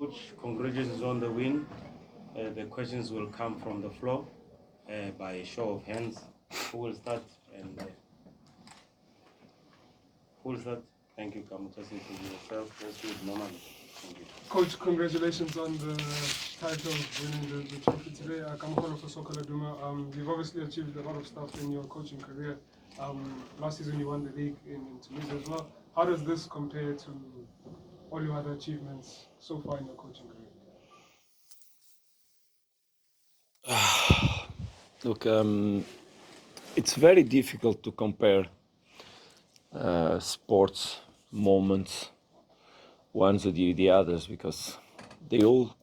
Coach, congratulations on the win. The questions will come from the floor by a show of hands. Who will start? And who will start? Thank you, Kamu. Just introduce yourself. Let's do it normally. Thank you. Coach, congratulations on the title, winning the trophy today. Kamukholo for Sokola Duma. You've obviously achieved a lot of stuff in your coaching career. Last season you won the league in Tunisia as well. How does this compare to all your other achievements so far in your coaching career? Look, it's very difficult to compare sports moments, ones with the others, because they all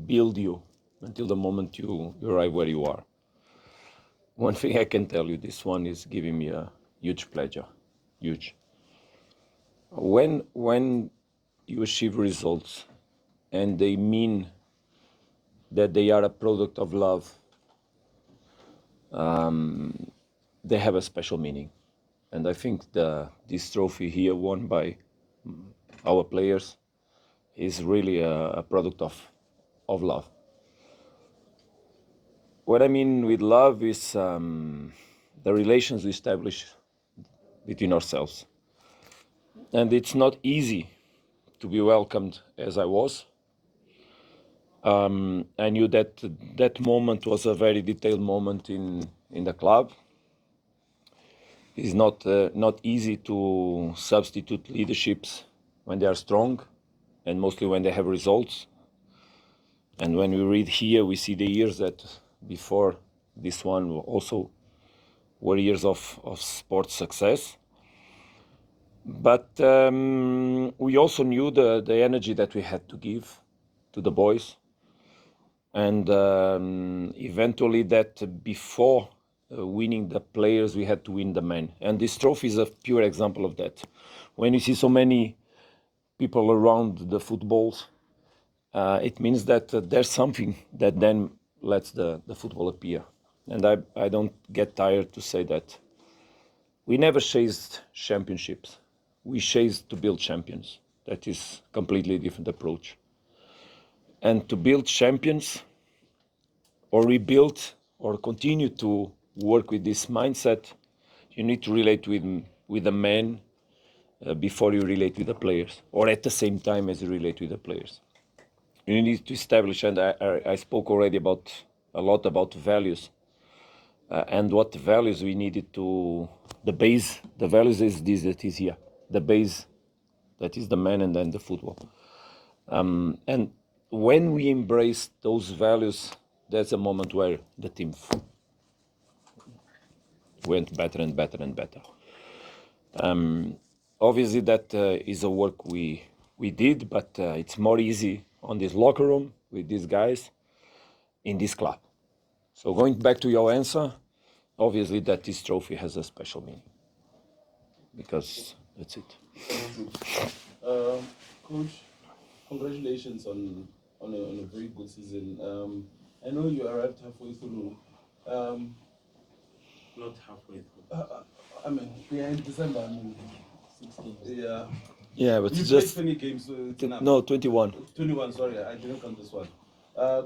build you until the moment you arrive where you are. One thing I can tell you, this one is giving me a huge pleasure, huge. When you achieve results and they mean that they are a product of love, they have a special meaning. And I think this trophy here won by our players is really a product of love. What I mean with love is the relations we establish between ourselves. And it's not easy to be welcomed as I was. I knew that moment was a very detailed moment in the club. It's not easy to substitute leaderships when they are strong, and mostly when they have results. And when we read here, we see the years that before this one also were years of sports success. But we also knew the energy that we had to give to the boys. And eventually that before winning the players, we had to win the men. And this trophy is a pure example of that. When you see so many people around the footballs, it means that there's something that then lets the football appear. And I don't get tired to say that. We never chased championships. We chased to build champions. That is a completely different approach. And to build champions or rebuild or continue to work with this mindset, you need to relate with the men before you relate with the players, or at the same time as you relate with the players. You need to establish, and I spoke already a lot about values, and what values we needed to, the base, the values is this that is here, the base, that is the man and then the football. And when we embrace those values, that's a moment where the team went better and better and better. Obviously, that is a work we did, but it's more easy on this locker room with these guys in this club. So going back to your answer, obviously that this trophy has a special meaning because that's it. Coach, congratulations on a very good season. I know you arrived halfway through. Not halfway through. I mean, yeah, in December. I mean, 16. Yeah. Yeah, but You just played 20 games, so it's enough. no 21. 21. Sorry, I didn't count this one.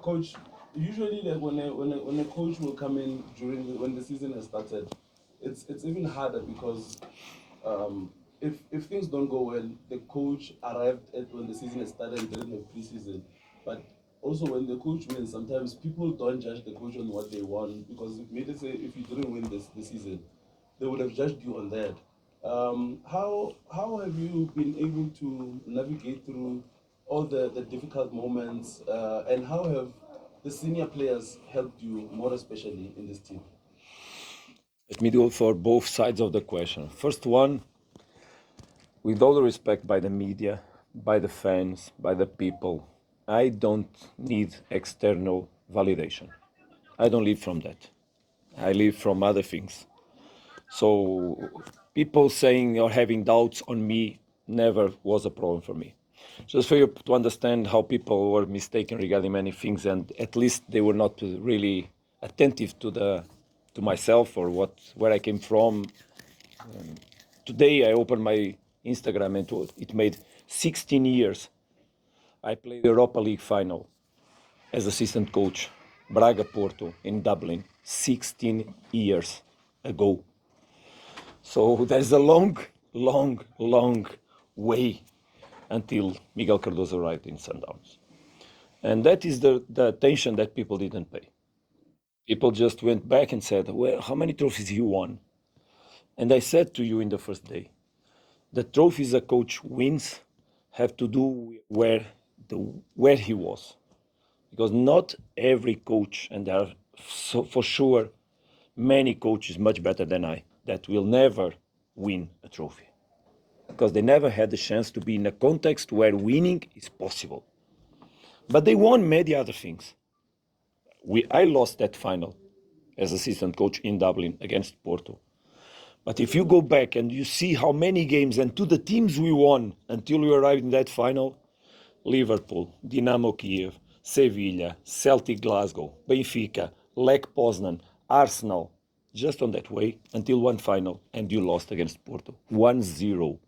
Coach, usually like when a coach will come in when the season has started, it's even harder because if things don't go well, the coach arrived at when the season has started and didn't have preseason. But also when the coach wins, sometimes people don't judge the coach on what they won, because maybe say if you didn't win this season, they would have judged you on that. How have you been able to navigate through all the difficult moments, and how have the senior players helped you more especially in this team? Let me go for both sides of the question. First one, with all the respect by the media, by the fans, by the people, I don't need external validation. I don't live from that. I live from other things. So people saying or having doubts on me never was a problem for me. Just for you to understand how people were mistaken regarding many things, and at least they were not really attentive to myself or where I came from. Today I opened my Instagram and it made 16 years I played the Europa League final as assistant coach, Braga Porto in Dublin, 16 years ago. So there's a long, long, long way until Miguel Cardoso arrived in Sundowns. And that is the attention that people didn't pay. People just went back and said, well, how many trophies you won? And I said to you in the first day, the trophies a coach wins have to do where he was. Because not every coach, and there are for sure many coaches much better than I, that will never win a trophy. Because they never had the chance to be in a context where winning is possible. But they won many other things. I lost that final as assistant coach in Dublin against Porto. But if you go back and you see how many games and to the teams we won until we arrived in that final, Liverpool, Dinamo Kiev, Sevilla, Celtic Glasgow, Benfica, Lech Poznan, Arsenal, just on that way until one final, and you lost against Porto, 1-0.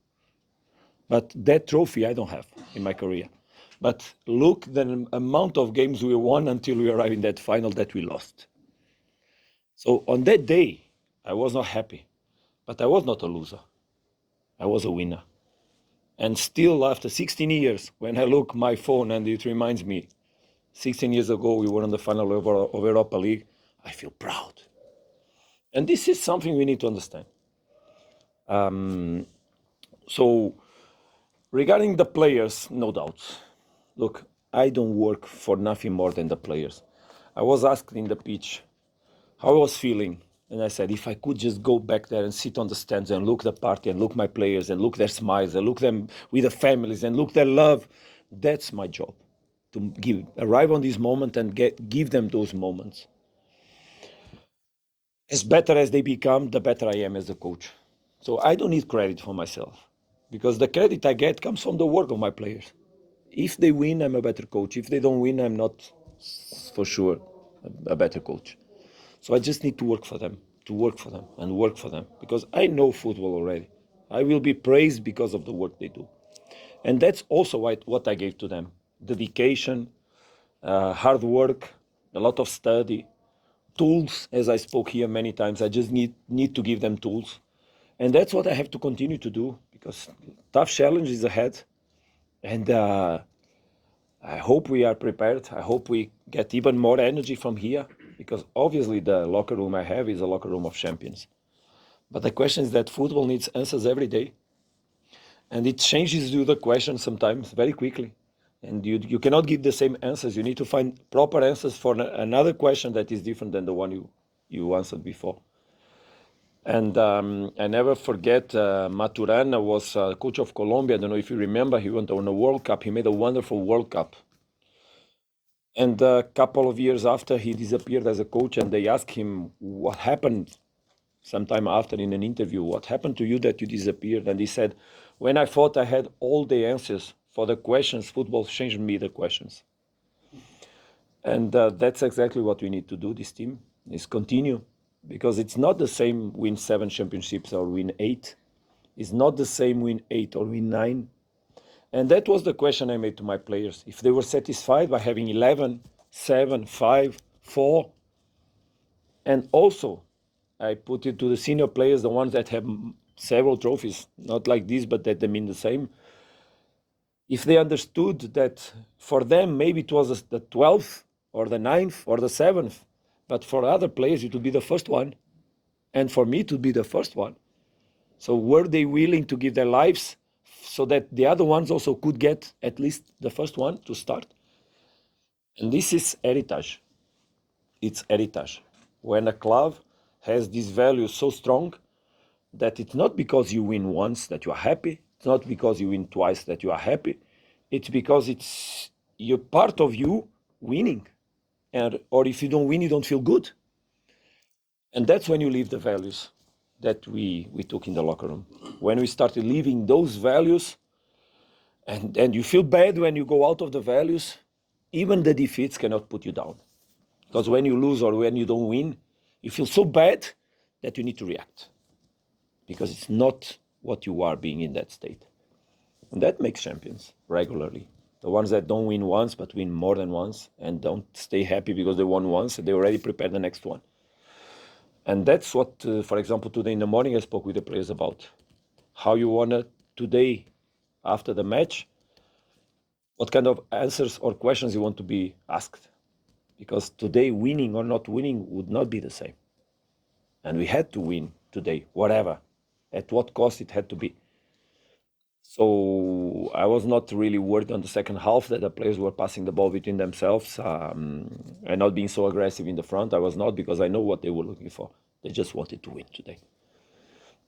But that trophy I don't have in my career. But look the amount of games we won until we arrived in that final that we lost. So on that day, I was not happy, but I was not a loser. I was a winner. And still after 16 years, when I look my phone and it reminds me, 16 years ago we were in the final of Europa League, I feel proud. And this is something we need to understand. So regarding the players, no doubts. Look, I don't work for nothing more than the players. I was asked in the pitch how I was feeling. And I said, if I could just go back there and sit on the stands and look the party and look my players and look their smiles and look them with the families and look their love, that's my job. To arrive on this moment and give them those moments. As better as they become, the better I am as a coach. So I don't need credit for myself because the credit I get comes from the work of my players. If they win, I'm a better coach. If they don't win, I'm not for sure a better coach. So I just need to work for them, because I know football already. I will be praised because of the work they do. And that's also what I gave to them. Dedication, hard work, a lot of study, tools, as I spoke here many times. I just need to give them tools. And that's what I have to continue to do because tough challenges ahead. And I hope we are prepared. I hope we get even more energy from here because obviously the locker room I have is a locker room of champions. But the question is that football needs answers every day. And it changes you the question sometimes very quickly. And you cannot give the same answers. You need to find proper answers for another question that is different than the one you answered before. And I never forget Maturana was coach of Colombia. I don't know if you remember. He went on a World Cup. He made a wonderful World Cup. And a couple of years after, he disappeared as a coach. And they asked him what happened sometime after in an interview. What happened to you that you disappeared? And he said, when I thought I had all the answers for the questions, football changed me the questions. And that's exactly what we need to do, this team, is continue. Because it's not the same win 7 championships or win 8. It's not the same win 8 or win 9. And that was the question I made to my players. If they were satisfied by having 11, 7, 5, 4. And also, I put it to the senior players, the ones that have several trophies, not like this, but that they mean the same. If they understood that for them, maybe it was the 12th or the 9th or the 7th, but for other players, it would be the first one. And for me, it would be the first one. So were they willing to give their lives so that the other ones also could get at least the first one to start? And this is heritage. It's heritage. When a club has this value so strong that it's not because you win once that you are happy. It's not because you win twice that you are happy. It's because it's part of you winning. Or if you don't win, you don't feel good. And that's when you leave the values that we took in the locker room. When we started leaving those values, and you feel bad when you go out of the values, even the defeats cannot put you down. Because when you lose or when you don't win, you feel so bad that you need to react. Because it's not what you are being in that state. And that makes champions regularly. The ones that don't win once but win more than once and don't stay happy because they won once and they already prepare the next one. And that's what, for example, today in the morning I spoke with the players about. How you want to today, after the match, what kind of answers or questions you want to be asked. Because today, winning or not winning would not be the same. And we had to win today, whatever. At what cost it had to be. So I was not really worried on the second half that the players were passing the ball between themselves and not being so aggressive in the front. I was not, because I know what they were looking for. They just wanted to win today.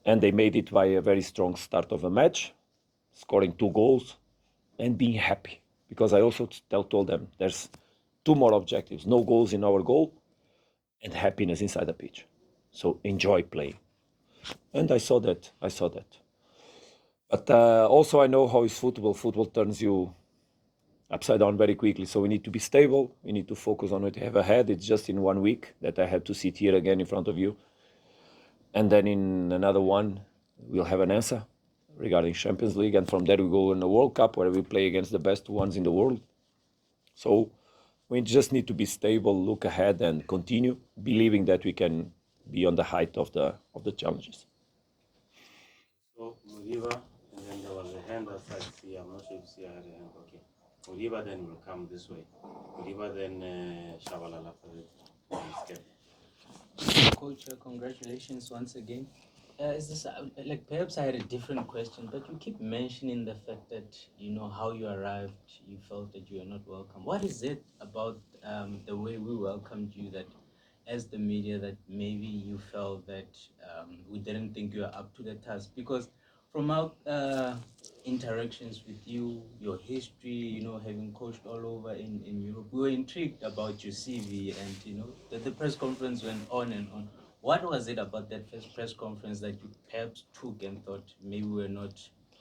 And they made it by a very strong start of a match, scoring 2 goals and being happy. Because I also told them there's 2 more objectives: no goals in our goal and happiness inside the pitch. So enjoy playing. And I saw that. But also I know how is football. Football turns you upside down very quickly. So we need to be stable. We need to focus on what we have ahead. It's just in 1 week that I have to sit here again in front of you. And then in another one, we'll have an answer regarding Champions League. And from there we go in the World Cup, where we play against the best ones in the world. So we just need to be stable, look ahead, and continue believing that we can be on the height of the challenges. So Muriba, and then there was a hand outside C. I'm not sure if C had a hand. Okay. Muriba then will come this way. Muriba then Shabalala after that. Coach, congratulations once again. Is this like, perhaps I had a different question, but you keep mentioning the fact that how you arrived, you felt that you are not welcome. What is it about the way we welcomed you that, as the media, that maybe you felt that we didn't think you were up to the task? Because from our interactions with you, your history, having coached all over in Europe, we were intrigued about your CV, and the press conference went on and on. What was it about that first press conference that you perhaps took and thought maybe we're not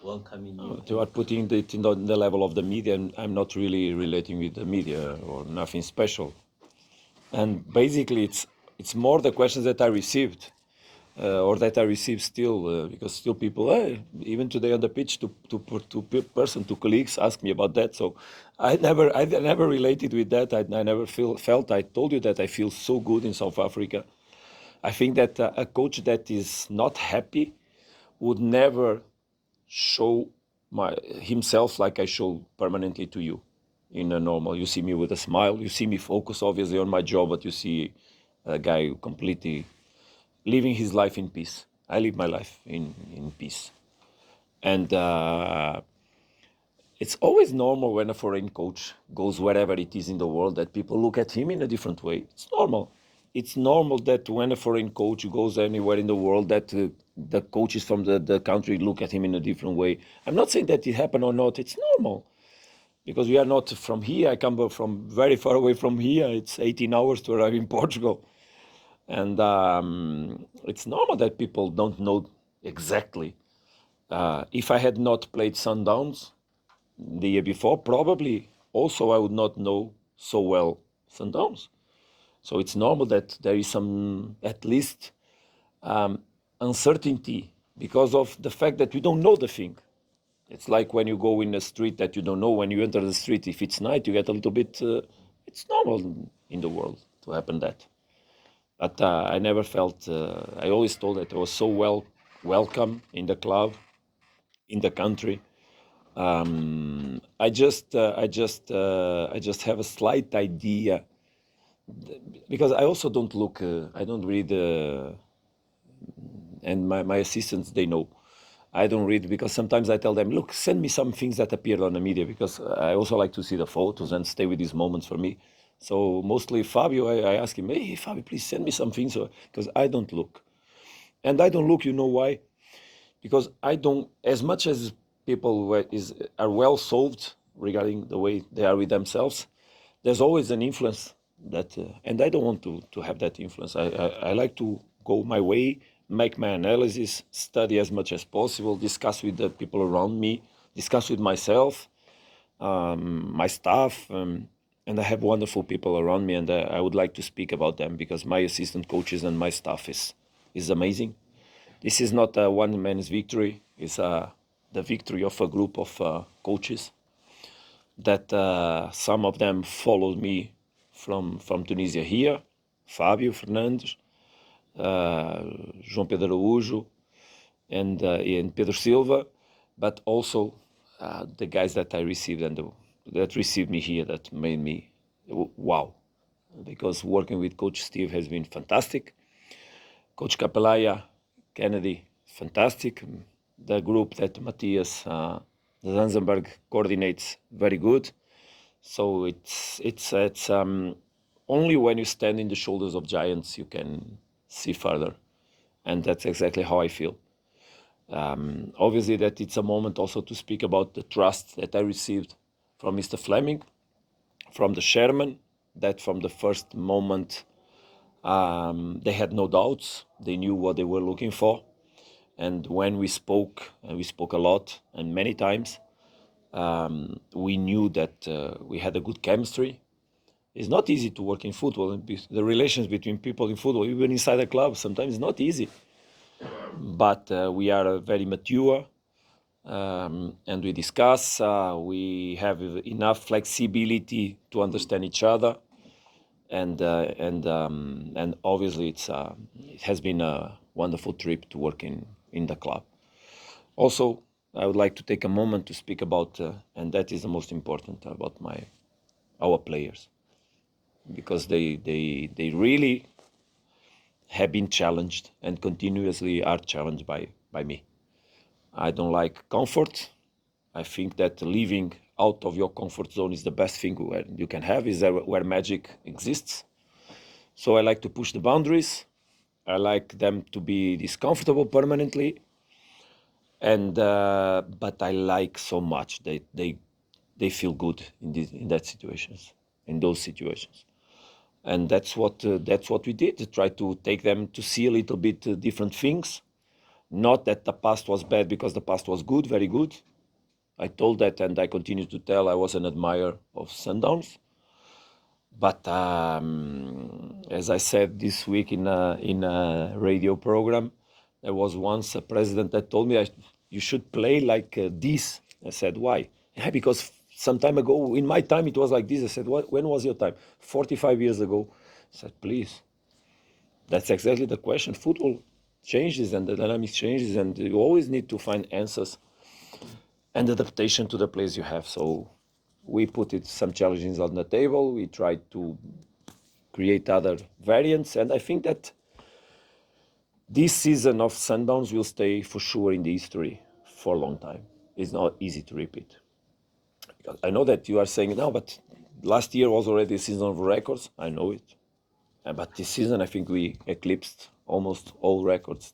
welcoming you? You are putting it in the level of the media, and I'm not really relating with the media or nothing special. And basically, it's more the questions that I received, or that I receive still, because still people, even today on the pitch, two colleagues ask me about that. So I never related with that. I never felt. I told you that I feel so good in South Africa. I think that a coach that is not happy would never show himself like I show permanently to you in a normal. You see me with a smile. You see me focus obviously on my job, but you see a guy completely living his life in peace. I live my life in peace. And it's always normal when a foreign coach goes wherever it is in the world that people look at him in a different way. It's normal. It's normal that when a foreign coach goes anywhere in the world that the coaches from the country look at him in a different way. I'm not saying that it happened or not. It's normal. Because we are not from here. I come from very far away from here. It's 18 hours to arrive in Portugal. And it's normal that people don't know exactly. If I had not played Sundowns the year before, probably also I would not know so well Sundowns. So it's normal that there is some, at least, uncertainty because of the fact that you don't know the thing. It's like when you go in a street that you don't know. When you enter the street, if it's night, you get a little bit. It's normal in the world to happen that. But I never felt. I always told that I was so welcome in the club, in the country. I just have a slight idea, because I also don't look. I don't read, and my assistants, they know. I don't read, because sometimes I tell them, look, send me some things that appeared on the media, because I also like to see the photos and stay with these moments for me. So mostly Fabio, I ask him, hey, Fabio, please send me some things, because I don't look. And I don't look, you know why? Because I don't, as much as people are well solved regarding the way they are with themselves, there's always an influence that, and I don't want to have that influence. I like to go my way, make my analysis, study as much as possible, discuss with the people around me, discuss with myself, my staff, and I have wonderful people around me, and I would like to speak about them, because my assistant coaches and my staff is amazing. This is not a one man's victory. It's the victory of a group of coaches. that some of them followed me from Tunisia here, Fábio Fernandes, João Pedro Araújo, and Pedro Silva, but also the guys that I received and that received me here, that made me wow. Because working with Coach Steve has been fantastic. Coach Capelaya, Kennedy, fantastic. The group that Matthias Zanzenberg coordinates, very good. So it's only when you stand in the shoulders of giants you can see further, and that's exactly how I feel. Obviously, that it's a moment also to speak about the trust that I received from Mr. Fleming, from the chairman, that from the first moment they had no doubts. They knew what they were looking for. And when we spoke, and we spoke a lot and many times, we knew that we had a good chemistry. It's not easy to work in football. The relations between people in football, even inside a club, sometimes it's not easy. But we are very mature, and we discuss. We have enough flexibility to understand each other, and obviously it has been a wonderful trip to work in the club. Also, I would like to take a moment to speak about, and that is the most important, about our players, because they really have been challenged and continuously are challenged by me. I don't like comfort. I think that living out of your comfort zone is the best thing where you can have, is where magic exists. So I like to push the boundaries. I like them to be discomfortable permanently. And but I like so much they feel good in those situations. And that's what we did, to try to take them to see a little bit different things. Not that the past was bad, because the past was good, very good. I told that, and I continue to tell, I was an admirer of Sundowns. But as I said this week in a radio program, there was once a president that told me you should play like this. I said, why? Yeah, because some time ago, in my time, it was like this. I said, when was your time? 45 years ago. I said, please. That's exactly the question. Football changes and the dynamics changes, and you always need to find answers and adaptation to the players you have. So we put some challenges on the table. We tried to create other variants, and I think that this season of Sundowns will stay for sure in the history for a long time. It's not easy to repeat. Because I know that you are saying now, but last year was already a season of records. I know it. But this season, I think we eclipsed almost all records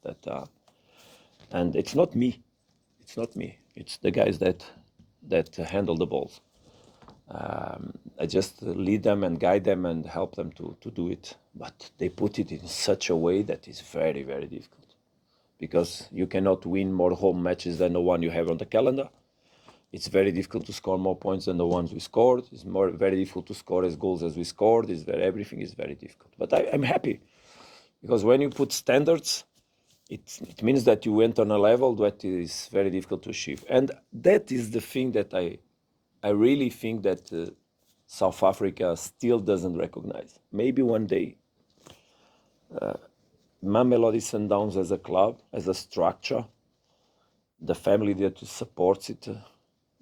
and it's not me. It's not me. It's the guys that handle the balls. I just lead them and guide them and help them to do it. But they put it in such a way that is very, very difficult. Because you cannot win more home matches than the one you have on the calendar. It's very difficult to score more points than the ones we scored. It's very difficult to score as goals as we scored. Everything is very difficult. But I'm happy, because when you put standards, it means that you went on a level that is very difficult to achieve. And that is the thing that I really think that South Africa still doesn't recognize. Maybe one day, Mamelodi Sundowns as a club, as a structure, the family that supports it,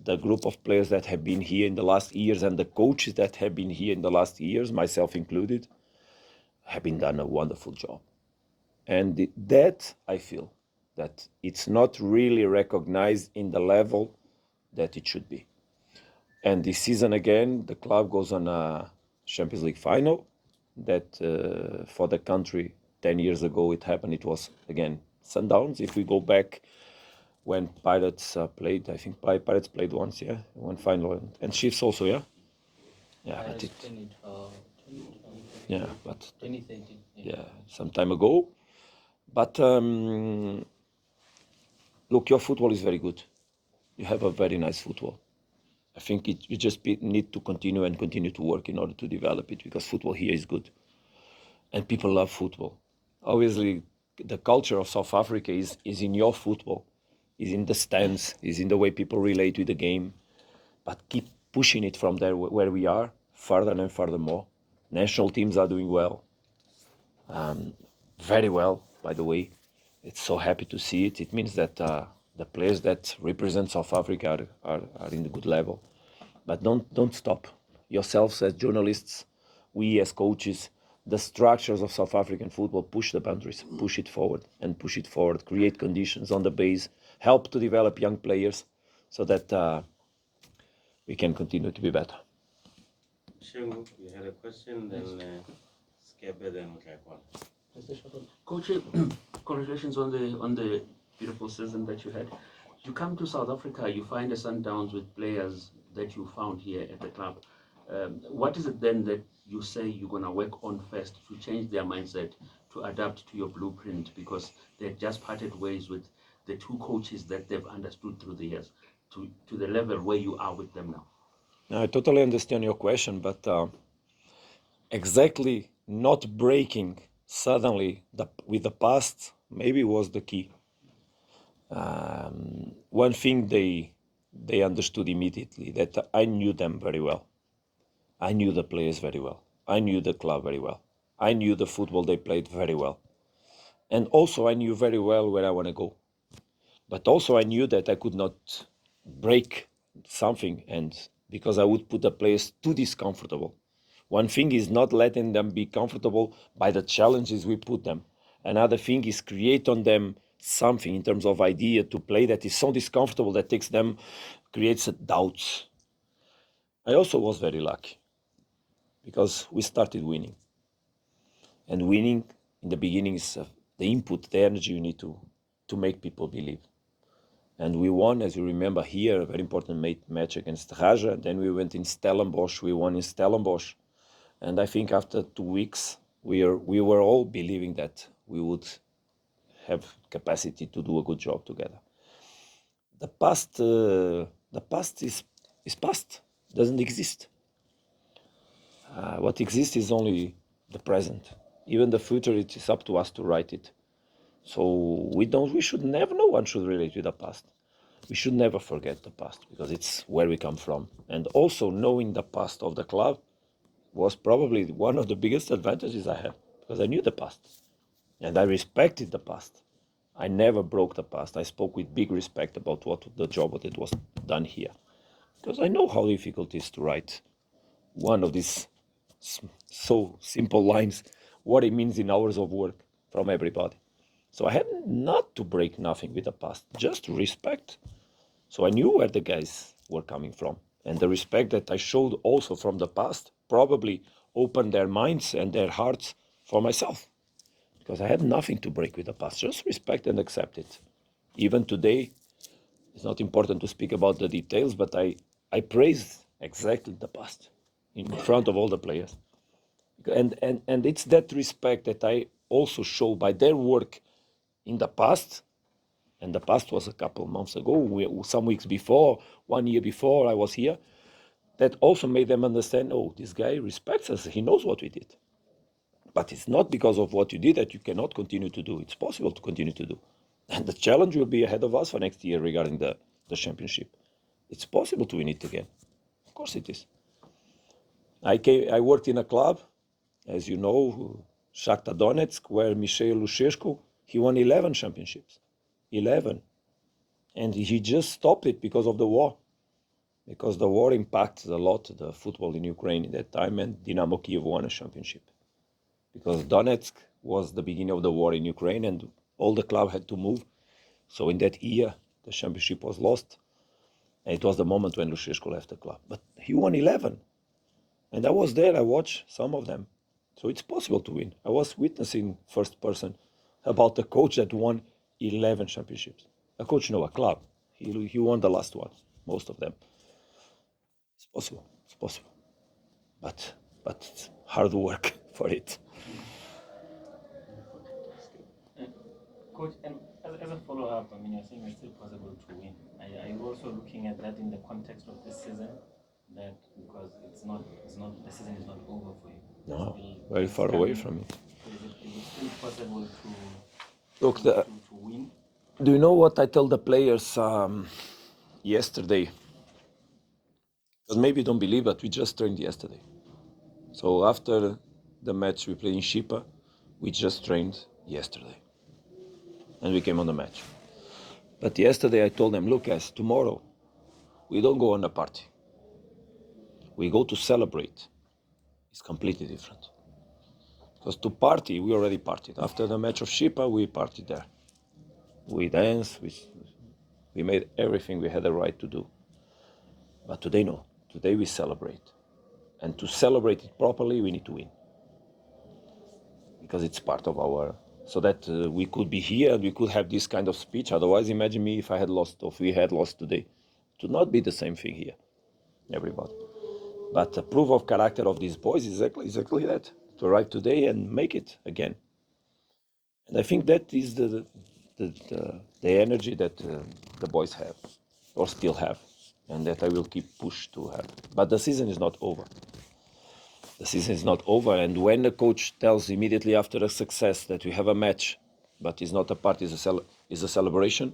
the group of players that have been here in the last years, and the coaches that have been here in the last years, myself included, have been done a wonderful job. And that, I feel, that it's not really recognized in the level that it should be. And this season again, the club goes on a Champions League final that for the country 10 years ago it happened. It was, again, Sundowns. If we go back when Pirates played, I think Pirates played once, yeah, one final, and Chiefs also, yeah? Yeah, but 2012, yeah, but 2013. yeah, some time ago. But look, your football is very good. You have a very nice football. I think you just need to continue to work in order to develop it, because football here is good. And people love football. Obviously, the culture of South Africa is in your football, is in the stands, is in the way people relate with the game. But pushing it from there where we are, further and furthermore. National teams are doing well, very well, by the way. It's so happy to see it. It means that the players that represent South Africa are in a good level. But don't stop. Yourselves as journalists, we as coaches, the structures of South African football push the boundaries, push it forward and push it forward, create conditions on the base, help to develop young players so that we can continue to be better. Shengu, you had a question, then Skebe, then Mutlaikwan. Coach, congratulations on the beautiful season that you had. You come to South Africa, you find a Sundowns with players that you found here at the club. What is it then that you say you're going to work on first to change their mindset, to adapt to your blueprint, because they've just parted ways with the two coaches that they've understood through the years, to the level where you are with them now? I totally understand your question, but exactly not breaking suddenly with the past maybe was the key. One thing they understood immediately, that I knew them very well. I knew the players very well. I knew the club very well. I knew the football they played very well. And also I knew very well where I want to go. But also I knew that I could not break something, and because I would put the players too discomfortable. One thing is not letting them be comfortable by the challenges we put them. Another thing is create on them something in terms of idea to play that is so discomfortable that creates doubts. I also was very lucky because we started winning. And winning in the beginning is the input, the energy you need to make people believe. And we won, as you remember here, a very important match against Raja. Then we went in Stellenbosch, we won in Stellenbosch. And I think after 2 weeks, we were all believing that we would have capacity to do a good job together. The past is past, doesn't exist. What exists is only the present. Even the future, it is up to us to write it. So we should never, no one should relate with the past. We should never forget the past because it's where we come from. And also knowing the past of the club was probably one of the biggest advantages I had because I knew the past and I respected the past. I never broke the past. I spoke with big respect about what the job that was done here because I know how difficult it is to write one of these so simple lines, what it means in hours of work from everybody. So I had not to break nothing with the past, just to respect. So I knew where the guys were coming from. And the respect that I showed also from the past probably opened their minds and their hearts for myself. Because I had nothing to break with the past, just respect and accept it. Even today, it's not important to speak about the details, but I praise exactly the past in front of all the players. And it's that respect that I also show by their work in the past, and the past was a couple of months ago, some weeks before, 1 year before I was here, that also made them understand, oh, this guy respects us, he knows what we did. But it's not because of what you did that you cannot continue to do. It's possible to continue to do. And the challenge will be ahead of us for next year regarding the championship. It's possible to win it again. Of course it is. I worked in a club, as you know, Shakhtar Donetsk, where Michel Lushescu, he won 11 championships. 11. And he just stopped it because of the war. Because the war impacted a lot the football in Ukraine at that time, and Dynamo Kiev won a championship. Because Donetsk was the beginning of the war in Ukraine, and all the club had to move. So in that year, the championship was lost. And it was the moment when Lushescu left the club. But he won 11. And I was there, I watched some of them. So it's possible to win. I was witnessing first person about a coach that won 11 championships. A coach, no, a club. He won the last one, most of them. It's possible, it's possible. But it's hard work for it. Coach, and as a follow-up, I mean, you're saying it's still possible to win. Are you also looking at that in the context of this season? That because it's not the season is not over for you. No, very far away from it. Is it still possible Look, to win? do you know what I told the players yesterday? Because maybe you don't believe, but we just trained yesterday. So after the match we played in Shipa, we just trained yesterday. And we came on the match. But yesterday I told them, look guys, tomorrow we don't go on a party. We go to celebrate. It's completely different. Because to party, we already partied. After the match of Shipa, we partied there. We danced, we made everything we had a right to do. But today, no. Today we celebrate. And to celebrate it properly, we need to win. Because it's part of our... So that we could be here and we could have this kind of speech. Otherwise, imagine me if I had lost, or if we had lost today. It would not be the same thing here, everybody. But the proof of character of these boys is exactly that. To arrive today and make it again. And I think that is the energy that the boys have, or still have, and that I will keep push to have. But the season is not over. The season is not over, and when the coach tells immediately after a success that we have a match, but it's not a party, it's a celebration,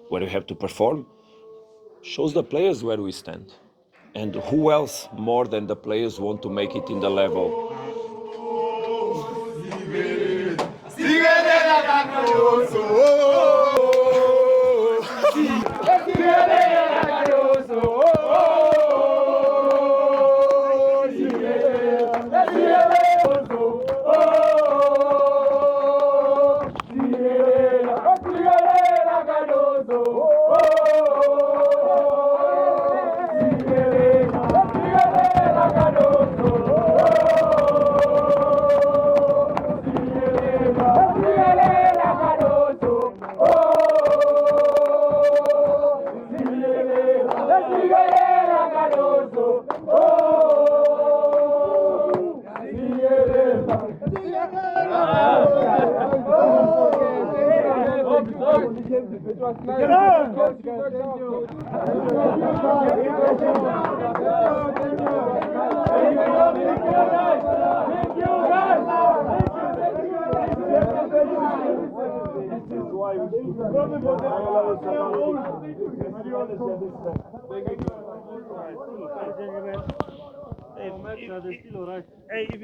where we have to perform, shows the players where we stand. And who else more than the players want to make it in the level? Hey, if